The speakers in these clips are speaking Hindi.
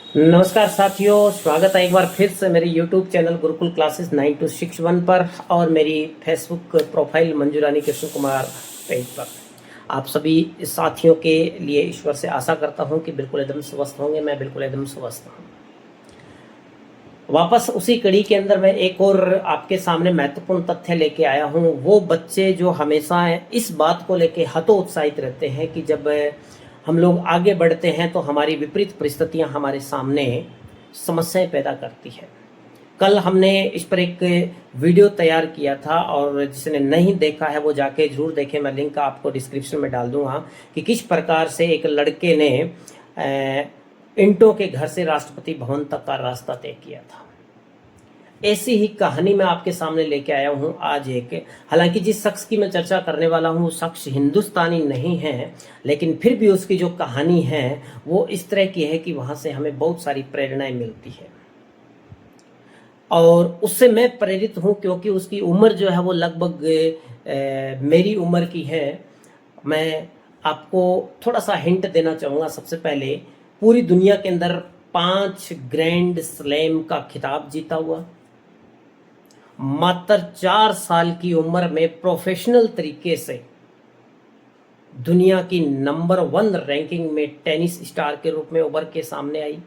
नमस्कार साथियों, स्वागत है एक बार फिर से मेरे YouTube चैनल गुरुकुल क्लासेस 9261 पर और मेरी Facebook profile Manjurani Krishna Kumar page पर। आप सभी साथियों के लिए ईश्वर से आशा करता हूं कि बिल्कुल एकदम स्वस्थ होंगे। मैं बिल्कुल एकदम स्वस्थ हूं। वापस उसी कड़ी के अंदर मैं एक और आपके सामने महत्वपूर्ण तथ्य लेके आया हूं। वो बच्चे जो हमेशा इस बात को लेके हतोत्साहित रहते हैं कि जब हम लोग आगे बढ़ते हैं तो हमारी विपरीत परिस्थितियां हमारे सामने समस्याएं पैदा करती है। कल हमने इस पर एक वीडियो तैयार किया था और जिसने नहीं देखा है वो जाके जरूर देखें। मैं लिंक आपको डिस्क्रिप्शन में डाल दूंगा कि किस प्रकार से एक लड़के ने इंटों के घर से राष्ट्रपति भवन तक का रास्ता तय किया था। ऐसी ही कहानी मैं आपके सामने लेके आया हूं आज एक। हालांकि जिस शख्स की मैं चर्चा करने वाला हूं वो शख्स हिंदुस्तानी नहीं है, लेकिन फिर भी उसकी जो कहानी है वो इस तरह की है कि वहां से हमें बहुत सारी प्रेरणाएं मिलती है। और उससे मैं प्रेरित हूं क्योंकि उसकी उम्र जो है वो लगभग मेरी उम्र की है। मैं आपको थोड़ा सा हिंट देना चाहूँगा। सबसे पहले, पूरी दुनिया के अंदर 5 ग्रैंड स्लैम का खिताब जीता हुआ, मात्र 4 साल की उम्र में प्रोफेशनल तरीके से दुनिया की नंबर 1 रैंकिंग में टेनिस स्टार के रूप में उभर के सामने आई।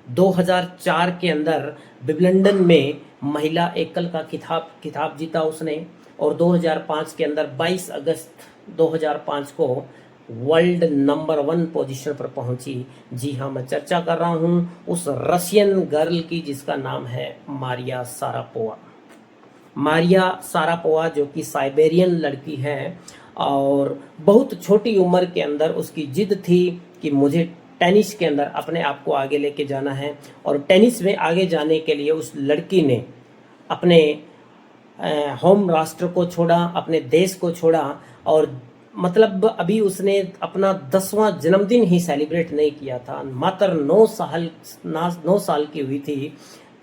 2004 के अंदर विंबलडन में महिला एकल का खिताब जीता उसने। और 2005 के अंदर 22 अगस्त 2005 को वर्ल्ड नंबर 1 पोजीशन पर पहुंची। जी हाँ, मैं चर्चा कर रहा हूं उस रशियन गर्ल की जिसका नाम है मारिया सारापोवा। मारिया सारापोवा जो कि साइबेरियन लड़की है और बहुत छोटी उम्र के अंदर उसकी जिद थी कि मुझे टेनिस के अंदर अपने आप को आगे लेके जाना है। और टेनिस में आगे जाने के लिए उस लड़की ने अपने होम राष्ट्र को छोड़ा, अपने देश को छोड़ा। और मतलब अभी उसने अपना 10वां जन्मदिन ही सेलिब्रेट नहीं किया था। मात्र 9 साल की हुई थी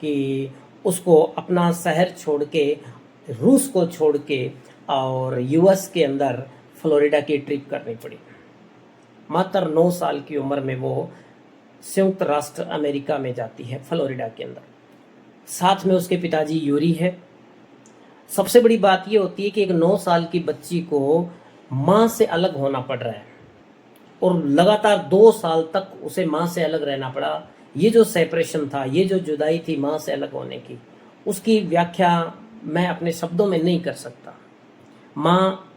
कि उसको अपना शहर छोड़ के, रूस को छोड़ के और यूएस के अंदर फ्लोरिडा की ट्रिप करनी पड़ी। मात्र 9 साल की उम्र में वो संयुक्त राष्ट्र अमेरिका में जाती है, फ्लोरिडा के अंदर। साथ में उसके पिताजी यूरी है। सबसे बड़ी बात ये होती है कि एक 9 साल की बच्ची को माँ से अलग होना पड़ रहा है और लगातार 2 साल तक उसे माँ से अलग रहना पड़ा। ये जो सेपरेशन था, ये जो जुदाई थी माँ से अलग होने की, उसकी व्याख्या मैं अपने शब्दों में नहीं कर सकता। माँ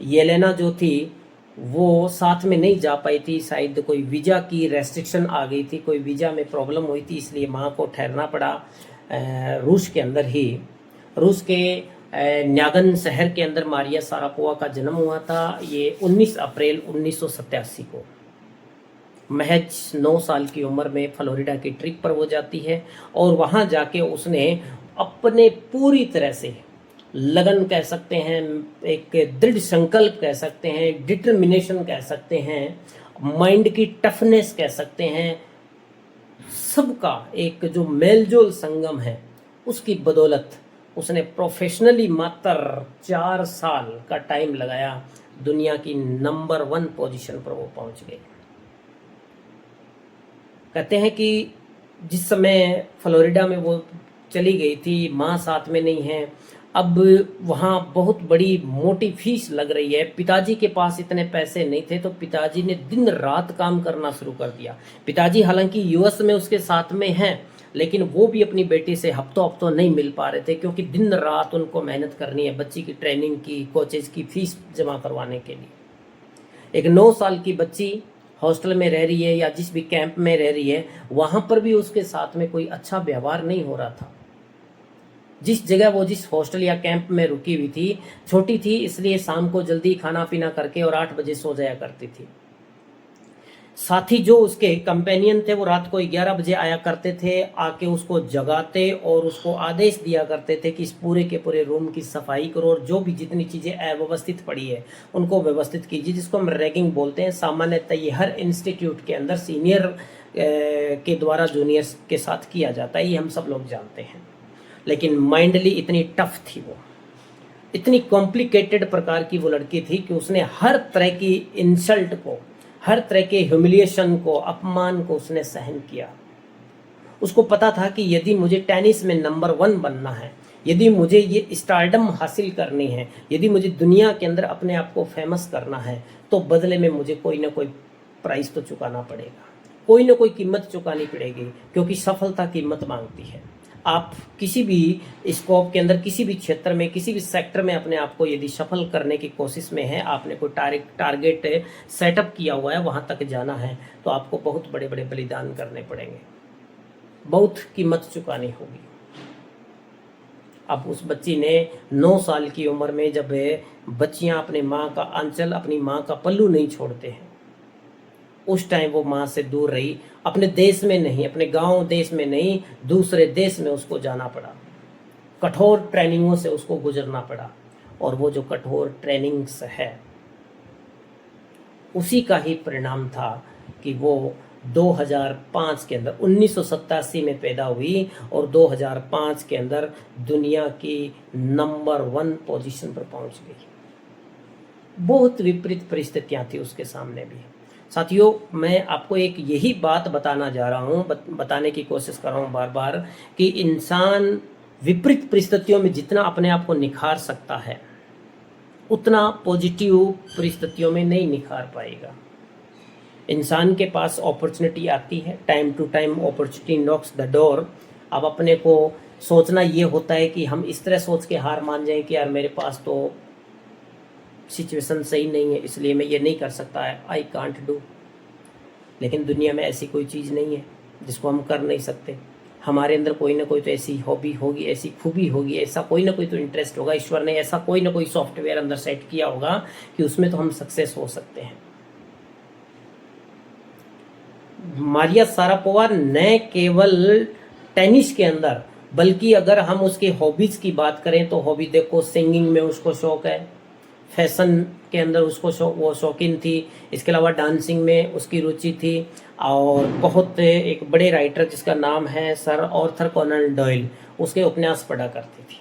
येलेना जो थी वो साथ में नहीं जा पाई थी। शायद कोई वीज़ा की रेस्ट्रिक्शन आ गई थी, कोई वीज़ा में प्रॉब्लम हुई थी, इसलिए माँ को ठहरना पड़ा रूस के अंदर ही। रूस के न्यागन शहर के अंदर मारिया सारापोवा का जन्म हुआ था। ये 19 अप्रैल 1987 को। महज 9 साल की उम्र में फ्लोरिडा की ट्रिप पर वो जाती है और वहाँ जाके उसने अपने पूरी तरह से लगन कह सकते हैं, एक दृढ़ संकल्प कह सकते हैं, डिटर्मिनेशन कह सकते हैं, माइंड की टफनेस कह सकते हैं, सबका एक जो मेलजोल संगम है उसकी बदौलत उसने प्रोफेशनली मात्र 4 साल का टाइम लगाया, दुनिया की नंबर 1 पोजीशन पर वो पहुंच गए। कहते हैं कि जिस समय फ्लोरिडा में वो चली गई थी, माँ साथ में नहीं है। अब वहाँ बहुत बड़ी मोटी फीस लग रही है। पिताजी के पास इतने पैसे नहीं थे तो पिताजी ने दिन रात काम करना शुरू कर दिया। पिताजी हालांकि यूएस में उसके साथ में हैं, लेकिन वो भी अपनी बेटी से हफ्तों नहीं मिल पा रहे थे क्योंकि दिन रात उनको मेहनत करनी है बच्ची की ट्रेनिंग की, कोचेज की फीस जमा करवाने के लिए। एक 9 साल की बच्ची हॉस्टल में रह रही है या जिस भी कैंप में रह रही है, वहाँ पर भी उसके साथ में कोई अच्छा व्यवहार नहीं हो रहा था। जिस जगह वो जिस हॉस्टल या कैंप में रुकी हुई थी, छोटी थी, इसलिए शाम को जल्दी खाना पीना करके और 8 बजे सो जाया करती थी। साथी जो उसके कंपेनियन थे वो रात को 11 बजे आया करते थे, आके उसको जगाते और उसको आदेश दिया करते थे कि इस पूरे के पूरे रूम की सफाई करो और जो भी जितनी चीज़ें अव्यवस्थित पड़ी है उनको व्यवस्थित कीजिए, जिसको हम रैगिंग बोलते हैं। सामान्यतः ये हर इंस्टीट्यूट के अंदर सीनियर के द्वारा जूनियर्स के साथ किया जाता है, ये हम सब लोग जानते हैं। लेकिन माइंडली इतनी टफ थी वो, इतनी कॉम्प्लिकेटेड प्रकार की वो लड़की थी कि उसने हर तरह की इंसल्ट को हर तरह के ह्यूमिलिएशन को, अपमान को उसने सहन किया। उसको पता था कि यदि मुझे टेनिस में नंबर 1 बनना है, यदि मुझे ये स्टारडम हासिल करनी है, यदि मुझे दुनिया के अंदर अपने आप को फेमस करना है, तो बदले में मुझे कोई ना कोई प्राइस तो चुकाना पड़ेगा, कोई ना कोई कीमत चुकानी पड़ेगी, क्योंकि सफलता कीमत मांगती है। आप किसी भी स्कोप के अंदर, किसी भी क्षेत्र में, किसी भी सेक्टर में अपने आप को यदि सफल करने की कोशिश में है, आपने कोई टारगेट सेटअप किया हुआ है, वहाँ तक जाना है, तो आपको बहुत बड़े बड़े बलिदान करने पड़ेंगे, बहुत कीमत चुकानी होगी। अब उस बच्ची ने 9 साल की उम्र में, जब बच्चियां अपने माँ का आंचल, अपनी माँ का पल्लू नहीं छोड़ते हैं, उस टाइम वो माँ से दूर रही। अपने देश में नहीं, अपने गांव देश में नहीं, दूसरे देश में उसको जाना पड़ा, कठोर ट्रेनिंगों से उसको गुजरना पड़ा। और वो जो कठोर ट्रेनिंग्स है, उसी का ही परिणाम था कि वो 2005 के अंदर, 1987 में पैदा हुई और 2005 के अंदर दुनिया की नंबर 1 पोजीशन पर पहुंच गई। बहुत विपरीत परिस्थितियां थी उसके सामने भी। साथियों, मैं आपको एक यही बात बताना जा रहा हूँ, बताने की कोशिश कर रहा हूँ बार बार, कि इंसान विपरीत परिस्थितियों में जितना अपने आप को निखार सकता है, उतना पॉजिटिव परिस्थितियों में नहीं निखार पाएगा। इंसान के पास अपॉर्चुनिटी आती है, time to time opportunity knocks the door. अब अपने को सोचना ये होता है कि हम इस तरह सोच के हार मान जाएं कि यार मेरे पास तो सिचुएशन सही नहीं है, इसलिए मैं ये नहीं कर सकता है, आई कांट डू। लेकिन दुनिया में ऐसी कोई चीज़ नहीं है जिसको हम कर नहीं सकते। हमारे अंदर कोई ना कोई तो ऐसी हॉबी होगी, ऐसी खूबी होगी, ऐसा कोई ना कोई तो इंटरेस्ट होगा, ईश्वर ने ऐसा कोई ना कोई सॉफ्टवेयर अंदर सेट किया होगा कि उसमें तो हम सक्सेस हो सकते हैं। मारिया शारापोवा न केवल टेनिस के अंदर, बल्कि अगर हम उसकी हॉबीज की बात करें तो हॉबी देखो, सिंगिंग में उसको शौक है, फैशन के अंदर उसको वो शौकीन थी, इसके अलावा डांसिंग में उसकी रुचि थी, और बहुत एक बड़े राइटर जिसका नाम है सर आर्थर कोनन डॉयल, उसके उपन्यास पढ़ा करती थी।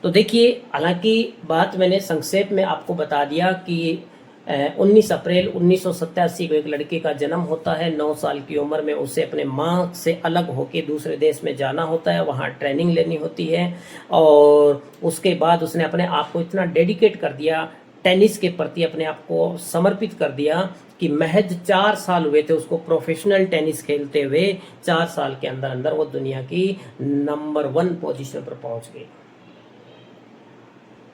तो देखिए, हालांकि बात मैंने संक्षेप में आपको बता दिया कि 19 अप्रैल 1987 को एक लड़के का जन्म होता है। 9 साल की उम्र में उसे अपने माँ से अलग होकर दूसरे देश में जाना होता है, वहाँ ट्रेनिंग लेनी होती है, और उसके बाद उसने अपने आप को इतना डेडिकेट कर दिया, टेनिस के प्रति अपने आप को समर्पित कर दिया कि महज 4 साल हुए थे उसको प्रोफेशनल टेनिस खेलते हुए। 4 साल के अंदर अंदर वो दुनिया की नंबर 1 पोजीशन पर पहुंच गई।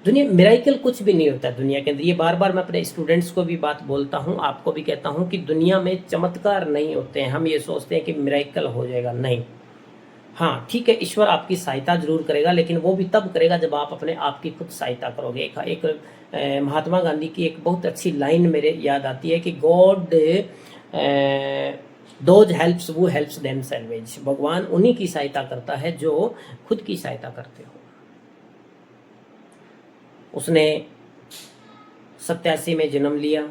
दुनिया मिराइकल कुछ भी नहीं होता दुनिया के अंदर। ये बार बार मैं अपने स्टूडेंट्स को भी बात बोलता हूँ, आपको भी कहता हूँ कि दुनिया में चमत्कार नहीं होते हैं। हम ये सोचते हैं कि मिराइकल हो जाएगा, नहीं। हाँ ठीक है, ईश्वर आपकी सहायता जरूर करेगा, लेकिन वो भी तब करेगा जब आप अपने आप की खुद सहायता करोगे। एक महात्मा गांधी की एक बहुत अच्छी लाइन मेरे याद आती है कि गॉड दोज हेल्प्स वो हेल्प्स देमसेल्व्स। भगवान उन्हीं की सहायता करता है जो खुद की सहायता करते हो। उसने 87 में जन्म लिया,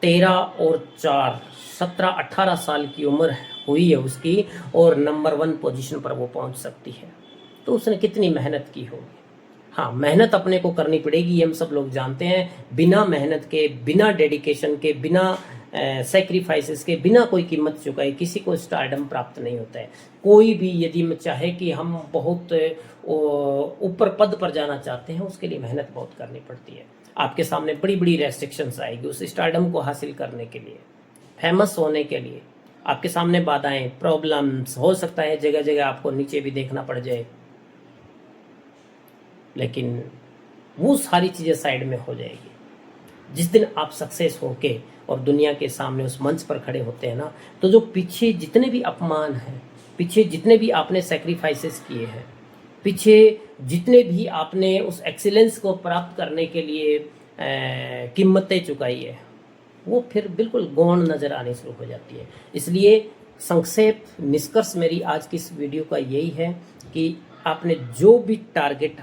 13 और 4 17-18 साल की उम्र हुई है उसकी, और नंबर 1 पोजीशन पर वो पहुंच सकती है। तो उसने कितनी मेहनत की होगी। हाँ, मेहनत अपने को करनी पड़ेगी, ये हम सब लोग जानते हैं। बिना मेहनत के, बिना डेडिकेशन के, बिना सेक्रीफाइसेस के, बिना कोई कीमत चुकाए किसी को स्टारडम प्राप्त नहीं होता है। कोई भी यदि चाहे कि हम बहुत ऊपर पद पर जाना चाहते हैं, उसके लिए मेहनत बहुत करनी पड़ती है। आपके सामने बड़ी बड़ी रेस्ट्रिक्शंस आएगी उस स्टारडम को हासिल करने के लिए, फेमस होने के लिए। आपके सामने बाधाएं, प्रॉब्लम्स, हो सकता है जगह जगह आपको नीचे भी देखना पड़ जाए, लेकिन वो सारी चीज़ें साइड में हो जाएगी। जिस दिन आप सक्सेस होके और दुनिया के सामने उस मंच पर खड़े होते हैं ना, तो जो पीछे जितने भी अपमान हैं, पीछे जितने भी आपने सेक्रीफाइसेस किए हैं, पीछे जितने भी आपने उस एक्सीलेंस को प्राप्त करने के लिए कीमतें चुकाई है, वो फिर बिल्कुल गौण नज़र आनी शुरू हो जाती है। इसलिए संक्षेप निष्कर्ष मेरी आज की इस वीडियो का यही है कि आपने जो भी टारगेट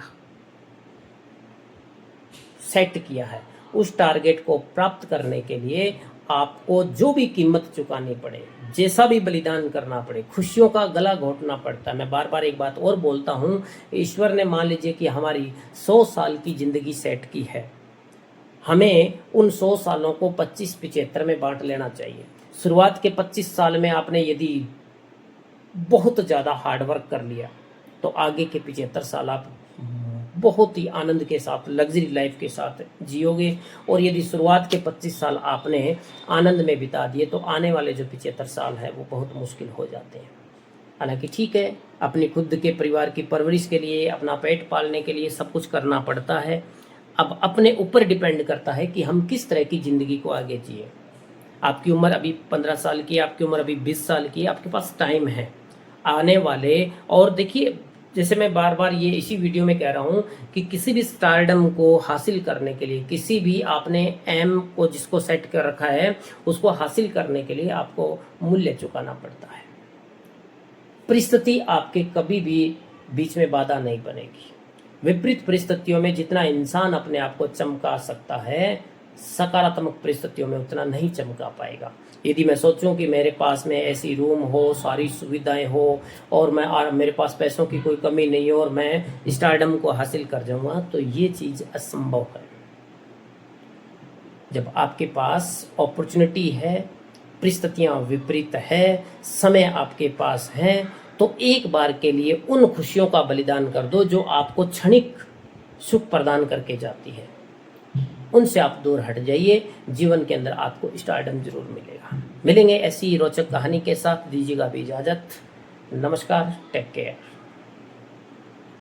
सेट किया है, उस टारगेट को प्राप्त करने के लिए आपको जो भी कीमत चुकानी पड़े, जैसा भी बलिदान करना पड़े, खुशियों का गला घोटना पड़ता है। मैं बार बार एक बात और बोलता हूँ, ईश्वर ने मान लीजिए कि हमारी 100 साल की ज़िंदगी सेट की है, हमें उन 100 सालों को 25-75 में बांट लेना चाहिए। शुरुआत के 25 साल में आपने यदि बहुत ज़्यादा हार्डवर्क कर लिया तो आगे के 75 साल आप बहुत ही आनंद के साथ लग्जरी लाइफ के साथ जियोगे। और यदि शुरुआत के 25 साल आपने आनंद में बिता दिए तो आने वाले जो 75 साल है वो बहुत मुश्किल हो जाते हैं। हालांकि ठीक है, अपनी खुद के परिवार की परवरिश के लिए, अपना पेट पालने के लिए सब कुछ करना पड़ता है। अब अपने ऊपर डिपेंड करता है कि हम किस तरह की ज़िंदगी को आगे जिए। आपकी उम्र अभी 15 साल की है, आपकी उम्र अभी 20 साल की है, आपके पास टाइम है आने वाले। और देखिए, जैसे मैं बार बार ये इसी वीडियो में कह रहा हूँ कि किसी भी स्टारडम को हासिल करने के लिए, किसी भी आपने एम को जिसको सेट कर रखा है उसको हासिल करने के लिए आपको मूल्य चुकाना पड़ता है। परिस्थिति आपके कभी भी बीच में बाधा नहीं बनेगी। विपरीत परिस्थितियों में जितना इंसान अपने आप को चमका सकता है, सकारात्मक परिस्थितियों में उतना नहीं चमका पाएगा। यदि मैं सोचूं कि मेरे पास में ऐसी रूम हो, सारी सुविधाएं हो और मेरे पास पैसों की कोई कमी नहीं हो और मैं स्टारडम को हासिल कर जाऊंगा, तो ये चीज़ असंभव है। जब आपके पास अपॉर्चुनिटी है, परिस्थितियां विपरीत है, समय आपके पास है, तो एक बार के लिए उन खुशियों का बलिदान कर दो जो आपको क्षणिक सुख प्रदान करके जाती है। उनसे आप दूर हट जाइए, जीवन के अंदर आपको स्टारडम जरूर मिलेगा। मिलेंगे ऐसी रोचक कहानी के साथ, दीजिएगा भी इजाज़त। नमस्कार, टेक केयर।